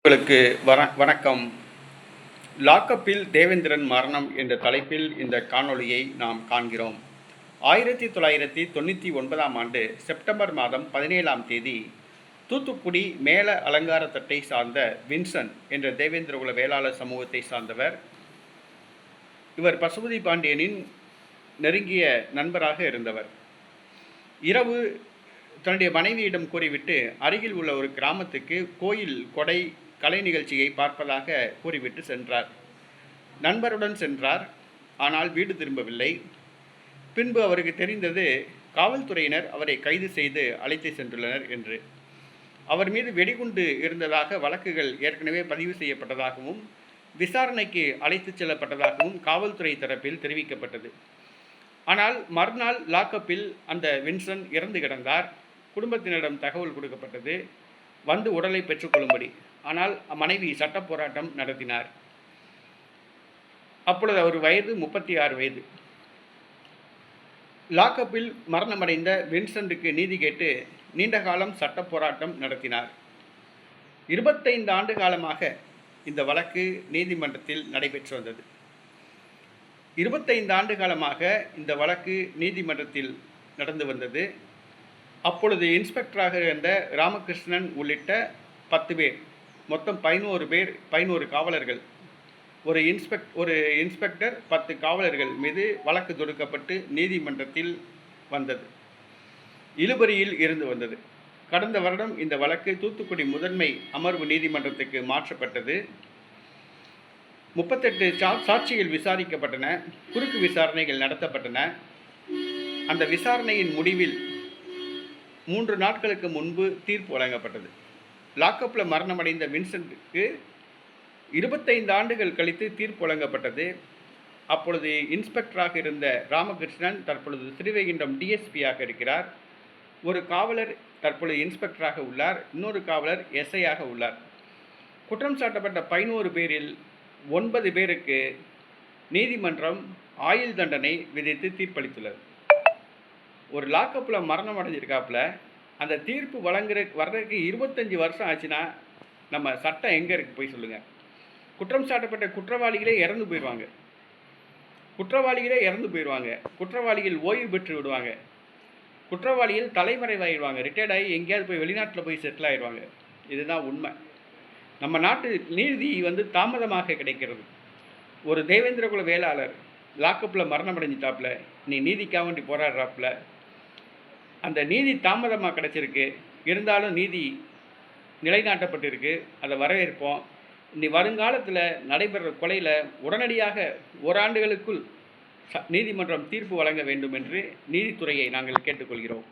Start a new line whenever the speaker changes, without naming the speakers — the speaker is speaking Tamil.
உங்களுக்கு வணக்கம். லாக்கப்பில் தேவேந்திரன் மரணம் என்ற தலைப்பில் இந்த காணொளியை நாம் காண்கிறோம். 1999ஆம் ஆண்டு செப்டம்பர் மாதம் 17ஆம் தேதி தூத்துக்குடி மேல அலங்காரத்தட்டை சார்ந்த வின்சன் என்ற தேவேந்திரகுல வேளாளர் சமூகத்தை சார்ந்தவர். இவர் பசுபதி பாண்டியனின் நெருங்கிய நண்பராக இருந்தவர். இரவு தன்னுடைய மனைவியிடம் கூறிவிட்டு அருகில் உள்ள ஒரு கிராமத்துக்கு கோயில் கொடை கலை நிகழ்ச்சியை பார்ப்பதாக கூறிவிட்டு சென்றார். நண்பருடன் சென்றார். ஆனால் வீடு திரும்பவில்லை. பின்பு அவருக்கு தெரிந்தது காவல்துறையினர் அவரை கைது செய்து அழைத்து சென்றுள்ளனர் என்று. அவர் மீது வெடிகுண்டு இருந்ததாக வழக்குகள் ஏற்கனவே பதிவு செய்யப்பட்டதாகவும் விசாரணைக்கு அழைத்து செல்லப்பட்டதாகவும் காவல்துறை தரப்பில் தெரிவிக்கப்பட்டது. ஆனால் மறுநாள் லாக்கப்பில் அந்த வின்சன் இறந்து கிடந்தார். குடும்பத்தினரிடம் தகவல் கொடுக்கப்பட்டது, வந்து உடலை பெற்றுக்கொள்ளும்படி. ஆனால் மனைவி சட்ட போராட்டம் நடத்தினார். அப்பொழுது அவர் வயது 36 வயது. லாக்கப்பில் மரணமடைந்த வின்சென்ட்டுக்கு நீதி கேட்டு நீண்ட காலம் சட்ட போராட்டம் நடத்தினார். 25 ஆண்டு காலமாக இந்த வழக்கு நீதிமன்றத்தில் நடைபெற்று வந்தது. 25 ஆண்டு காலமாக இந்த வழக்கு நீதிமன்றத்தில் நடந்து வந்தது. அப்பொழுது இன்ஸ்பெக்டராக இருந்த ராமகிருஷ்ணன் உள்ளிட்ட 10 பேர், மொத்தம் 11 காவலர்கள், ஒரு இன்ஸ்பெக்டர் 10 காவலர்கள் மீது வழக்கு தொடுக்கப்பட்டு நீதிமன்றத்தில் வந்தது. இழுபறியில் இருந்து வந்தது. கடந்த வருடம் இந்த வழக்கு தூத்துக்குடி முதன்மை அமர்வு நீதிமன்றத்துக்கு மாற்றப்பட்டது. 38 சாட்சிகள் விசாரிக்கப்பட்டன. குறுக்கு விசாரணைகள் நடத்தப்பட்டன. அந்த விசாரணையின் முடிவில் 3 நாட்களுக்கு முன்பு தீர்ப்பு வழங்கப்பட்டது. லாக்கப்பில் மரணமடைந்த வின்சென்ட்டுக்கு 25 ஆண்டுகள் கழித்து தீர்ப்பு வழங்கப்பட்டது. அப்பொழுது இன்ஸ்பெக்டராக இருந்த ராமகிருஷ்ணன் தற்பொழுது ஸ்ரீவைகுண்டம் டிஎஸ்பியாக இருக்கிறார். ஒரு காவலர் தற்பொழுது இன்ஸ்பெக்டராக உள்ளார். இன்னொரு காவலர் எஸ்ஐயாக உள்ளார். குற்றம் சாட்டப்பட்ட 11 பேரில் 9 பேருக்கு நீதிமன்றம் ஆயுள் தண்டனை விதித்து தீர்ப்பளித்துள்ளது. ஒரு லாக்கப்பில் மரணம் அடைஞ்சிருக்காப்புல அந்த தீர்ப்பு வர்றதுக்கு 25 வருஷம் ஆச்சுன்னா நம்ம சட்டம் எங்கே இருக்குது போய் சொல்லுங்கள். குற்றம் சாட்டப்பட்ட குற்றவாளிகளே இறந்து போயிடுவாங்க. குற்றவாளிகள் ஓய்வு பெற்று விடுவாங்க. குற்றவாளிகள் தலைமறைவாயிடுவாங்க. ரிட்டையர்ட் ஆகி எங்கேயாவது போய் வெளிநாட்டில் போய் செட்டில் ஆகிடுவாங்க. இதுதான் உண்மை. நம்ம நாட்டு நீதி தாமதமாக கிடைக்கிறது. ஒரு தேவேந்திரகுல வேளாளர் லாக்கப்பில் மரணம் அடைஞ்சிட்டாப்புல, நீ நீதிக்காக வேண்டி போராடுறாப்புல. அந்த நீதி தாமதமாக கிடைச்சிருக்கு, இருந்தாலும் நீதி நிலைநாட்டப்பட்டிருக்கு. அதை வரவேற்போம். இனி வருங்காலத்தில் நடைபெறுற கொலையில் உடனடியாக ஓராண்டுகளுக்குள் நீதிமன்றம் தீர்ப்பு வழங்க வேண்டும் என்று நீதித்துறையை நாங்கள் கேட்டுக்கொள்கிறோம்.